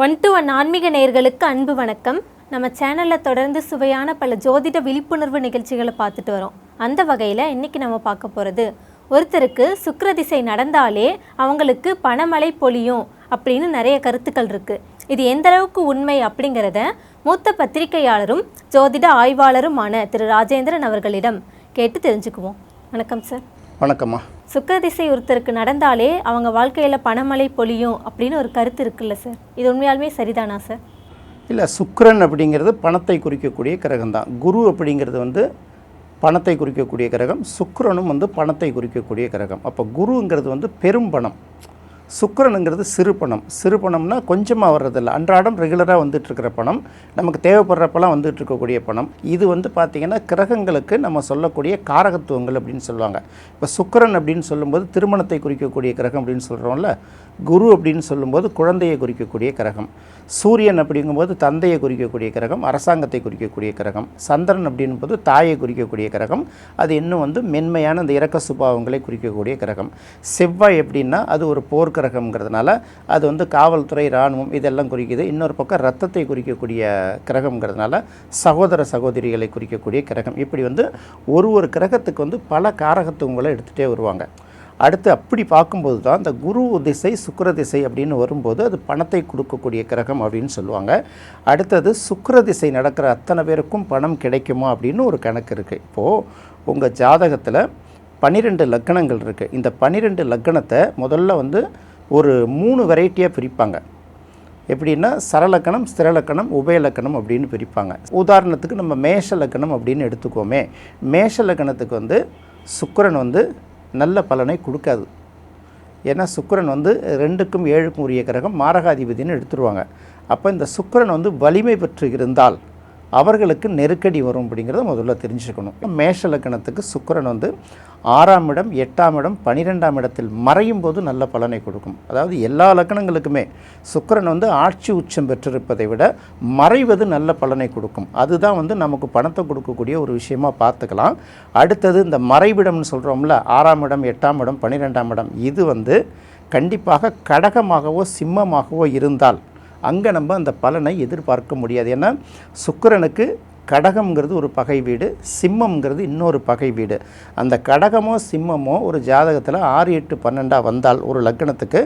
One to one ஆன்மீக நேயர்களுக்கு அன்பு வணக்கம். நம்ம சேனலில் தொடர்ந்து சுவையான பல ஜோதிட விழிப்புணர்வு நிகழ்ச்சிகளை பார்த்துட்டு வரோம். அந்த வகையில் இன்றைக்கி நம்ம பார்க்க போகிறது, ஒருத்தருக்கு சுக்கிர திசை நடந்தாலே அவங்களுக்கு பணமழை பொழியும் அப்படின்னு நிறைய கருத்துக்கள் இருக்குது. இது எந்த அளவுக்கு உண்மை அப்படிங்கிறத மூத்த பத்திரிகையாளரும் ஜோதிட ஆய்வாளருமான திரு ராஜேந்திரன் அவர்களிடம் கேட்டு தெரிஞ்சுக்குவோம். வணக்கம் சார். வணக்கம்மா. சுக்கிர திசை ஒருத்தருக்கு நடந்தாலே அவங்க வாழ்க்கையில் பணமழை பொழியும் அப்படின்னு ஒரு கருத்து இருக்குல்ல சார், இது உண்மையாலுமே சரிதானா சார்? இல்லை, சுக்கிரன் அப்படிங்கிறது பணத்தை குறிக்கக்கூடிய கிரகம் தான். குரு அப்படிங்கிறது பணத்தை குறிக்கக்கூடிய கிரகம், சுக்கிரனும் பணத்தை குறிக்கக்கூடிய கிரகம். அப்போ குருங்கிறது பெரும் பணம், சுக்கிரனுங்கிறது சிறு பணம். சிறு பணம்னா கொஞ்சமாக வர்றதில்லை, அன்றாடம் ரெகுலராக வந்துட்டுருக்கிற பணம், நமக்கு தேவைப்படுறப்பெல்லாம் வந்துட்டுருக்கக்கூடிய பணம். இது பார்த்திங்கன்னா கிரகங்களுக்கு நம்ம சொல்லக்கூடிய காரகத்துவங்கள் அப்படின்னு சொல்லுவாங்க. இப்போ சுக்கிரன் அப்படின்னு சொல்லும்போது திருமணத்தை குறிக்கக்கூடிய கிரகம் அப்படின்னு சொல்கிறோம்ல, குரு அப்படின்னு சொல்லும்போது குழந்தையை குறிக்கக்கூடிய கிரகம், சூரியன் அப்படிங்கும்போது தந்தையை குறிக்கக்கூடிய கிரகம், அரசாங்கத்தை குறிக்கக்கூடிய கிரகம், சந்திரன் அப்படின்போது தாயை குறிக்கக்கூடிய கிரகம், அது இன்னும் மென்மையான இந்த இரக்க சுபாவங்களை குறிக்கக்கூடிய கிரகம். செவ்வாய் எப்படின்னா அது ஒரு போர்க்கிரகம்ங்கிறதுனால அது காவல்துறை, இராணுவம் இதெல்லாம் குறிக்குது. இன்னொரு பக்கம் ரத்தத்தை குறிக்கக்கூடிய கிரகம்ங்கிறதுனால சகோதர சகோதரிகளை குறிக்கக்கூடிய கிரகம். இப்படி ஒரு கிரகத்துக்கு பல காரகத்துவங்களை எடுத்துகிட்டே வருவாங்க. அடுத்து அப்படி பார்க்கும்போது தான் இந்த குரு திசை சுக்கிர திசை அப்படின்னு வரும்போது அது பணத்தை கொடுக்கக்கூடிய கிரகம் அப்படின்னு சொல்லுவாங்க. அடுத்தது சுக்கிர திசை நடக்கிற அத்தனை பேருக்கும் பணம் கிடைக்குமா அப்படின்னு ஒரு கணக்கு இருக்குது. இப்போது உங்கள் ஜாதகத்தில் 12 லக்கணங்கள் இருக்குது. இந்த 12 லக்கணத்தை முதல்ல ஒரு 3 வெரைட்டியாக பிரிப்பாங்க. எப்படின்னா சரலக்கணம், ஸ்திரலக்கணம், உபயலக்கணம் அப்படின்னு பிரிப்பாங்க. உதாரணத்துக்கு நம்ம மேஷ லக்கணம் அப்படின்னு எடுத்துக்கோமே. மேஷ லக்கணத்துக்கு சுக்கிரன் நல்ல பலனை கொடுக்காது. ஏன்னா சுக்கிரன் 2க்கும் 7க்கும் உரிய கிரகம், மாரகாதிபதினு எடுத்துருவாங்க. அப்போ இந்த சுக்கிரன் வலிமை பெற்று இருந்தால் அவர்களுக்கு நெருக்கடி வரும் அப்படிங்கிறத முதல்ல தெரிஞ்சுக்கணும். மேஷ லக்கணத்துக்கு சுக்கிரன் 6ஆம் இடம், 8ஆம் இடம், 12ஆம் இடத்தில் மறையும் போது நல்ல பலனை கொடுக்கும். அதாவது எல்லா லக்கணங்களுக்குமே சுக்கிரன் ஆட்சி உச்சம் பெற்றிருப்பதை விட மறைவது நல்ல பலனை கொடுக்கும். அதுதான் நமக்கு பணத்தை கொடுக்கக்கூடிய ஒரு விஷயமா பார்த்துக்கலாம். அடுத்தது இந்த மறைவிடம்னு சொல்கிறோம்ல, 6ஆம் இடம், 8ஆம் இடம், 12ஆம் இடம், இது கண்டிப்பாக கடகமாகவோ சிம்மமாகவோ இருந்தால் அங்கே நம்ம அந்த பலனை எதிர்பார்க்க முடியாது. ஏன்னா சுக்கிரனுக்கு கடகம்ங்கிறது ஒரு பகை வீடு, சிம்மம்ங்கிறது இன்னொரு பகை வீடு. அந்த கடகமோ சிம்மமோ ஒரு ஜாதகத்தில் 6, 8, 12 வந்தால், ஒரு லக்கணத்துக்கு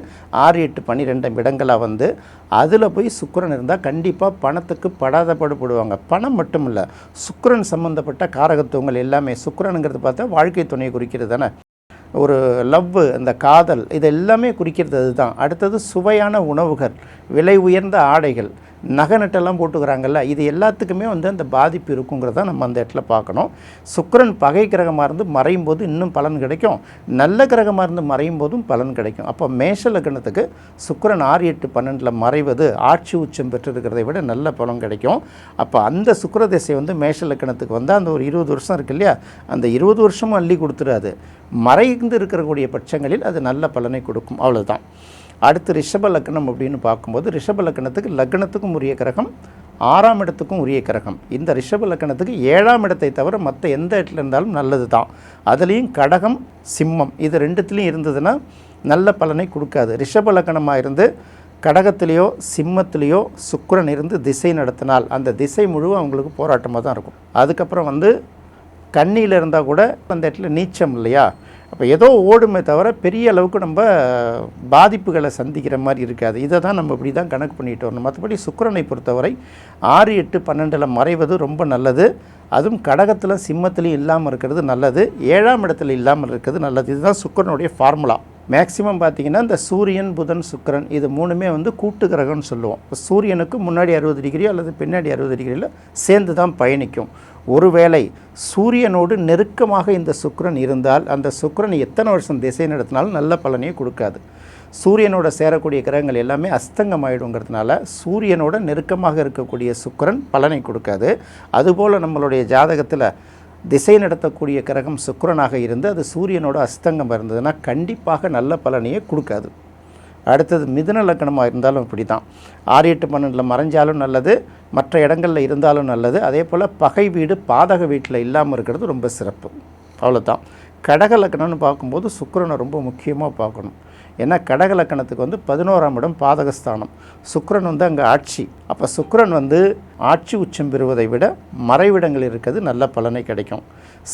6, 8, 12 இடங்களாக அதில் போய் சுக்கிரன் இருந்தால் கண்டிப்பாக பணத்துக்கு படாதப்படுவாங்க. பணம் மட்டும் இல்லை, சுக்கிரன் சம்மந்தப்பட்ட காரகத்துவங்கள் எல்லாமே. சுக்கிரனுங்கிறது பார்த்தா வாழ்க்கை துணையை குறிக்கிறது தானே, ஒரு லவ், அந்த காதல், இது எல்லாமே குறிக்கிறது அதுதான். அடுத்தது சுவையான உணவுகள், விலை உயர்ந்த ஆடைகள், நகை நட்டெல்லாம் போட்டுக்கிறாங்கல்ல, இது எல்லாத்துக்குமே அந்த பாதிப்பு இருக்குங்கிறத நம்ம அந்த இடத்துல பார்க்கணும். சுக்கிரன் பகை கிரகமாக இருந்து மறையும் போது இன்னும் பலன் கிடைக்கும், நல்ல கிரகமாக இருந்து மறையும் போதும் பலன் கிடைக்கும். அப்போ மேஷ லக்னத்துக்கு சுக்கிரன் 6, 8, 12 மறைவது ஆட்சி உச்சம் பெற்றிருக்கிறதை விட நல்ல பலன் கிடைக்கும். அப்போ அந்த சுக்கிர திசை மேஷ லக்னத்துக்கு அந்த ஒரு 20 வருஷம் இருக்கு இல்லையா, அந்த 20 வருஷமும் அள்ளி கொடுத்துடாது, மறைந்து இருக்கக்கூடிய பட்சங்களில் அது நல்ல பலனை கொடுக்கும். அவ்வளோதான். அடுத்து ரிஷப லக்கணம் அப்படின்னு பார்க்கும்போது, ரிஷப லக்கணத்துக்கு லக்னத்துக்கும் உரிய கிரகம், 6ஆம் இடத்துக்கும் உரிய கிரகம். இந்த ரிஷப லக்கணத்துக்கு 7ஆம் இடத்தை தவிர மற்ற எந்த இடத்துல இருந்தாலும் நல்லது தான். அதுலேயும் கடகம், சிம்மம், இது 2த்துலேயும் இருந்ததுன்னா நல்ல பலனை கொடுக்காது. ரிஷப லக்கணமாக இருந்து கடகத்திலேயோ சிம்மத்திலேயோ சுக்கிரன் இருந்து திசை நடத்தினால் அந்த திசை முழுவதும் அவங்களுக்கு போராட்டமாக தான் இருக்கும். அதுக்கப்புறம் கன்னியில் இருந்தால் கூட அந்த இடத்துல நீச்சம் இல்லையா, அப்போ ஏதோ ஓடுமே தவிர பெரிய அளவுக்கு நம்ம பாதிப்புகளை சந்திக்கிற மாதிரி இருக்காது. இதை தான் நம்ம இப்படி தான் கணக்கு பண்ணிட்டு வரணும். மற்றபடி சுக்கிரனை பொறுத்தவரை 6, 8, 12 மறைவது ரொம்ப நல்லது. அதுவும் கடகத்தில் சிம்மத்திலையும் இல்லாமல் இருக்கிறது நல்லது, 7ஆம் இடத்துல இல்லாமல் இருக்கிறது நல்லது. இதுதான் சுக்கிரனுடைய ஃபார்முலா. மேக்ஸிமம் பார்த்திங்கன்னா இந்த சூரியன், புதன், சுக்கிரன் இது 3மே கூட்டு கிரகம்னு சொல்லுவோம். இப்போ சூரியனுக்கு முன்னாடி 60 டிகிரியோ அல்லது பின்னாடி 60 டிகிரியில் சேர்ந்து தான் பயணிக்கும். ஒருவேளை சூரியனோடு நெருக்கமாக இந்த சுக்கிரன் இருந்தால் அந்த சுக்கிரன் எத்தனை வருஷம் திசை நடத்தினாலும் நல்ல பலனையே கொடுக்காது. சூரியனோட சேரக்கூடிய கிரகங்கள் எல்லாமே அஸ்தங்கம் ஆகிடுங்கிறதுனால சூரியனோட நெருக்கமாக இருக்கக்கூடிய சுக்கிரன் பலனை கொடுக்காது. அதுபோல் நம்மளுடைய ஜாதகத்தில் திசை நடத்தக்கூடிய கிரகம் சுக்கிரனாக இருந்து அது சூரியனோட அஸ்தங்கம் இருந்ததுன்னா கண்டிப்பாக நல்ல பலனையே கொடுக்காது. அடுத்தது மிதுன லக்கணமாக இருந்தாலும் இப்படி தான், 6, 8, 12 மறைஞ்சாலும் நல்லது, மற்ற இடங்களில் இருந்தாலும் நல்லது. அதே போல் பகை வீடு, பாதக வீட்டில் இல்லாமல் இருக்கிறது ரொம்ப சிறப்பு. அவ்வளோதான். கடக லக்கணம்னு பார்க்கும்போது சுக்கிரனை ரொம்ப முக்கியமாக பார்க்கணும். ஏன்னா கடக லக்கணத்துக்கு வந்து 11ஆம் இடம் பாதகஸ்தானம். சுக்கிரன் வந்து அங்கே ஆட்சி. அப்போ சுக்கிரன் வந்து ஆட்சி உச்சம் பெறுவதை விட மறைவிடங்கள் இருக்கிறது நல்ல பலனை கிடைக்கும்.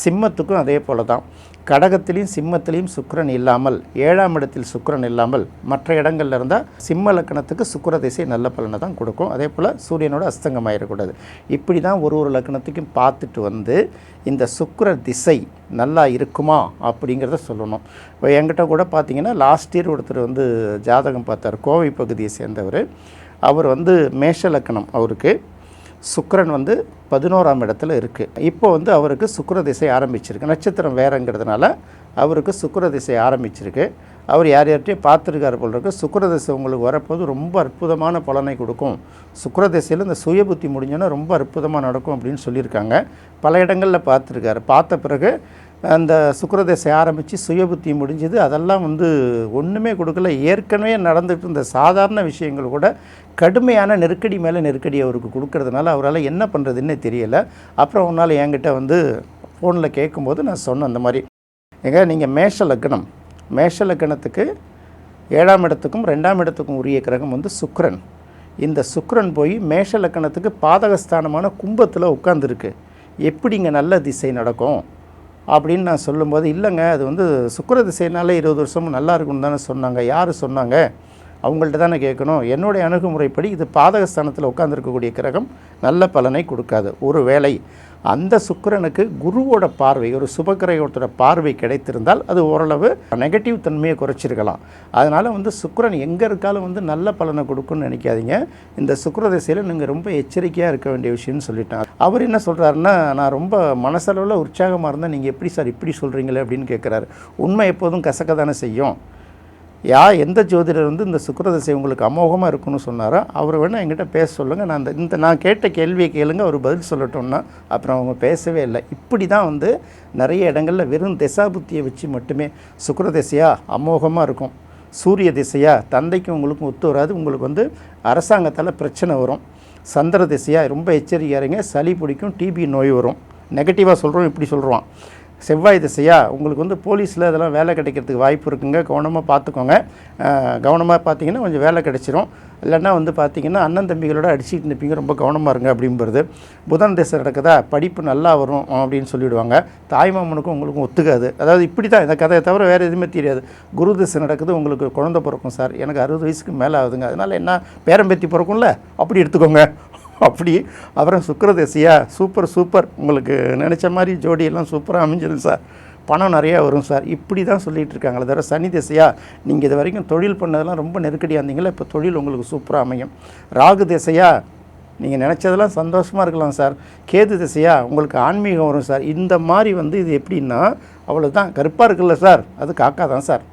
சிம்மத்துக்கும் அதே போல தான். கடகத்திலையும் சிம்மத்திலையும் சுக்கிரன் இல்லாமல், 7ஆம் இடத்தில் சுக்கிரன் இல்லாமல் மற்ற இடங்கள்ல இருந்தால் சிம்ம லக்கணத்துக்கு சுக்கிர திசை நல்ல பலனை தான் கொடுக்கும். அதே போல் சூரியனோட அஸ்தங்கமாயிடக்கூடாது. இப்படி தான் ஒரு லக்கணத்துக்கும் பார்த்துட்டு வந்து இந்த சுக்கிர திசை நல்லா இருக்குமா அப்படிங்கிறத சொல்லணும். இப்போ என்கிட்ட கூட பார்த்தீங்கன்னா லாஸ்ட் இயர் ஒருத்தர் வந்து ஜாதகம் பார்த்தார், கோவை பகுதியை சேர்ந்தவர். அவர் வந்து மேஷ லக்கணம், அவருக்கு சுக்கிரன் வந்து 11ஆம் இடத்துல இருக்குது. இப்போ வந்து அவருக்கு சுக்கிர திசை ஆரம்பிச்சிருக்கு. நட்சத்திரம் வேறங்கிறதுனால அவருக்கு சுக்கிர திசை ஆரம்பிச்சிருக்கு. அவர் யார் யார்கிட்டையும் பார்த்துருக்காரு போல் இருக்குது. சுக்கிர திசை உங்களுக்கு வரப்போது ரொம்ப அற்புதமான பலனை கொடுக்கும். சுக்கிர திசையில் இந்த சுய புத்தி முடிஞ்சோன்னா ரொம்ப அற்புதமாக நடக்கும் அப்படின்னு சொல்லியிருக்காங்க. பல இடங்களில் பார்த்துருக்காரு. பார்த்த பிறகு அந்த சுக்கிரதசை ஆரம்பித்து சுயபுத்தி முடிஞ்சது. அதெல்லாம் வந்து ஒன்றுமே கொடுக்கல. ஏற்கனவே நடந்துட்டு இருந்த சாதாரண விஷயங்கள் கூட கடுமையான நெருக்கடி மேலே நெருக்கடி அவருக்கு கொடுக்கறதுனால அவரால் என்ன பண்ணுறதுன்னே தெரியலை. அப்புறம் ஒரு நாள் என்கிட்ட வந்து ஃபோனில் கேட்கும்போது நான் சொன்னேன், அந்த மாதிரி நீங்கள் மேஷ லக்னம், மேஷ லக்கணத்துக்கு 7ஆம் இடத்துக்கும் 2ஆம் இடத்துக்கும் உரிய கிரகம் வந்து சுக்கிரன். இந்த சுக்கிரன் போய் மேஷ லக்கணத்துக்கு பாதகஸ்தானமான கும்பத்தில் உட்காந்துருக்கு. எப்படிங்க நல்ல திசை நடக்கும் அப்படின்னு நான் சொல்லும்போது, இல்லைங்க அது வந்து சுக்கிர திசைனாலே 20 வருஷமும் நல்லா இருக்குன்னு தானே சொன்னாங்க. யார் சொன்னாங்க? அவங்கள்ட்ட தானே கேட்கணும். என்னுடைய அணுகுமுறைப்படி இது பாதகஸ்தானத்தில் உட்காந்துருக்கக்கூடிய கிரகம் நல்ல பலனை கொடுக்காது. ஒரு வேளை அந்த சுக்கிரனுக்கு குருவோட பார்வை, ஒரு சுபக்கிரகத்தோட பார்வை கிடைத்திருந்தால் அது ஓரளவு நெகட்டிவ் தன்மையை குறைச்சிருக்கலாம். அதனால் வந்து சுக்கிரன் எங்கே இருக்காலும் வந்து நல்ல பலனை கொடுக்குன்னு நினைக்காதீங்க. இந்த சுக்கிர திசையில் நீங்கள் ரொம்ப எச்சரிக்கையாக இருக்க வேண்டிய விஷயம்னு சொல்லிட்டாங்க. அவர் என்ன சொல்கிறாருன்னா, நான் ரொம்ப மனசளவில் உற்சாகமாக இருந்தால் நீங்கள் எப்படி சார் இப்படி சொல்கிறீங்களே அப்படின்னு கேட்குறாரு. உண்மை எப்போதும் கசக்க தானே செய்யும். எந்த ஜோதிடர் வந்து இந்த சுக்கிர திசை உங்களுக்கு அமோகமாக இருக்குன்னு சொன்னாரோ அவர் வேணால் என்கிட்ட பேச சொல்லுங்கள். நான் கேட்ட கேள்வியை கேளுங்க, அவர் பதில் சொல்லட்டோம்னா. அப்புறம் அவங்க பேசவே இல்லை. இப்படி தான் வந்து நிறைய இடங்களில் வெறும் திசாபுத்தியை வச்சு மட்டுமே சுக்கிர திசையாக அமோகமாக இருக்கும், சூரிய திசையாக தந்தைக்கும் உங்களுக்கும் ஒத்து வராது, உங்களுக்கு வந்து அரசாங்கத்தால் பிரச்சனை வரும், சந்திர திசையாக ரொம்ப எச்சரிக்கையாருங்க, சளி பிடிக்கும், டிபி நோய் வரும். நெகட்டிவாக சொல்கிறோம், இப்படி சொல்கிறான். செவ்வாய் திசையாக உங்களுக்கு வந்து போலீஸில் அதெல்லாம் வேலை கிடைக்கிறதுக்கு வாய்ப்பு இருக்குங்க, கவனமாக பார்த்துக்கோங்க. கவனமாக பார்த்தீங்கன்னா கொஞ்சம் வேலை கிடைச்சிரும். இல்லைன்னா வந்து பார்த்திங்கன்னா அண்ணன் தம்பிகளோட அடிச்சுட்டு நிற்பீங்க, ரொம்ப கவனமாக இருங்க அப்படிங்கிறது. புதன் திசை நடக்குதா, படிப்பு நல்லா வரும் அப்படின்னு சொல்லிவிடுவாங்க. தாய்மாமனுக்கும் உங்களுக்கும் ஒத்துக்காது. அதாவது இப்படி தான் இந்த கதையை தவிர வேறு எதுவுமே தெரியாது. குரு திசை நடக்குது, உங்களுக்கு குழந்தை பிறக்கும் சார், எனக்கு 60 வயசுக்கு மேலே ஆகுதுங்க, அதனால் என்ன பேரம்பேத்தி பிறக்கும்ல, அப்படி எடுத்துக்கோங்க. அப்படி அப்புறம் சுக்கிர திசையா சூப்பர் உங்களுக்கு நினச்ச மாதிரி ஜோடியெல்லாம் சூப்பராக அமைஞ்சிடும் சார், பணம் நிறையா வரும் சார், இப்படி தான் சொல்லிகிட்டு இருக்காங்களே தவிர சனி திசையா நீங்கள் இது வரைக்கும் தொழில் பண்ணதெல்லாம் ரொம்ப நெருக்கடியாக இருந்தீங்களா, இப்போ தொழில் உங்களுக்கு சூப்பராக அமையும். ராகு திசையா நீங்கள் நினச்சதெல்லாம் சந்தோஷமாக இருக்கலாம் சார். கேது திசையா உங்களுக்கு ஆன்மீகம் வரும் சார். இந்த மாதிரி வந்து இது எப்படின்னா அவ்வளோதான். கருப்பாக இருக்குல்ல சார், அது காக்கா தான் சார்.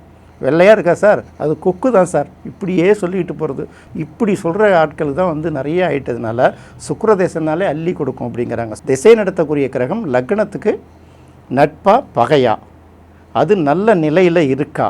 வெள்ளையாக இருக்கா சார், அது கொக்கு தான் சார். இப்படியே சொல்லிக்கிட்டு போகிறது. இப்படி சொல்கிற ஆட்கள் தான் வந்து நிறைய ஆயிட்டதுனால சுக்கிர தேசனாலே அள்ளி கொடுக்கும் அப்படிங்கிறாங்க. திசை நடத்தக்கூடிய கிரகம் லக்னத்துக்கு நட்பா பகையா, அது நல்ல நிலையில் இருக்கா,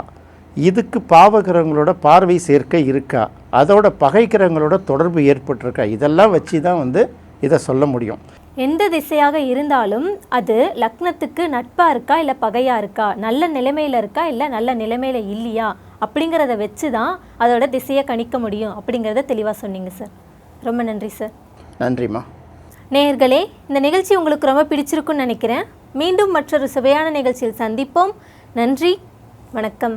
இதுக்கு பாவகிரகங்களோட பார்வை சேர்க்கை இருக்கா, அதோட பகை கிரகங்களோட தொடர்பு ஏற்பட்டிருக்கா, இதெல்லாம் வச்சு தான் வந்து இதை சொல்ல முடியும். எந்த திசையாக இருந்தாலும் அது லக்னத்துக்கு நட்பாக இருக்கா இல்லை பகையாக இருக்கா, நல்ல நிலைமையில் இருக்கா இல்லை நல்ல நிலைமையில் இல்லையா அப்படிங்கிறத வச்சு தான் அதோட திசையை கணிக்க முடியும் அப்படிங்கிறத தெளிவாக சொன்னீங்க சார். ரொம்ப நன்றி சார். நன்றிம்மா. நேயர்களே, இந்த நிகழ்ச்சி உங்களுக்கு ரொம்ப பிடிச்சிருக்குன்னு நினைக்கிறேன். மீண்டும் மற்றொரு சுவையான நிகழ்ச்சியில் சந்திப்போம். நன்றி, வணக்கம்.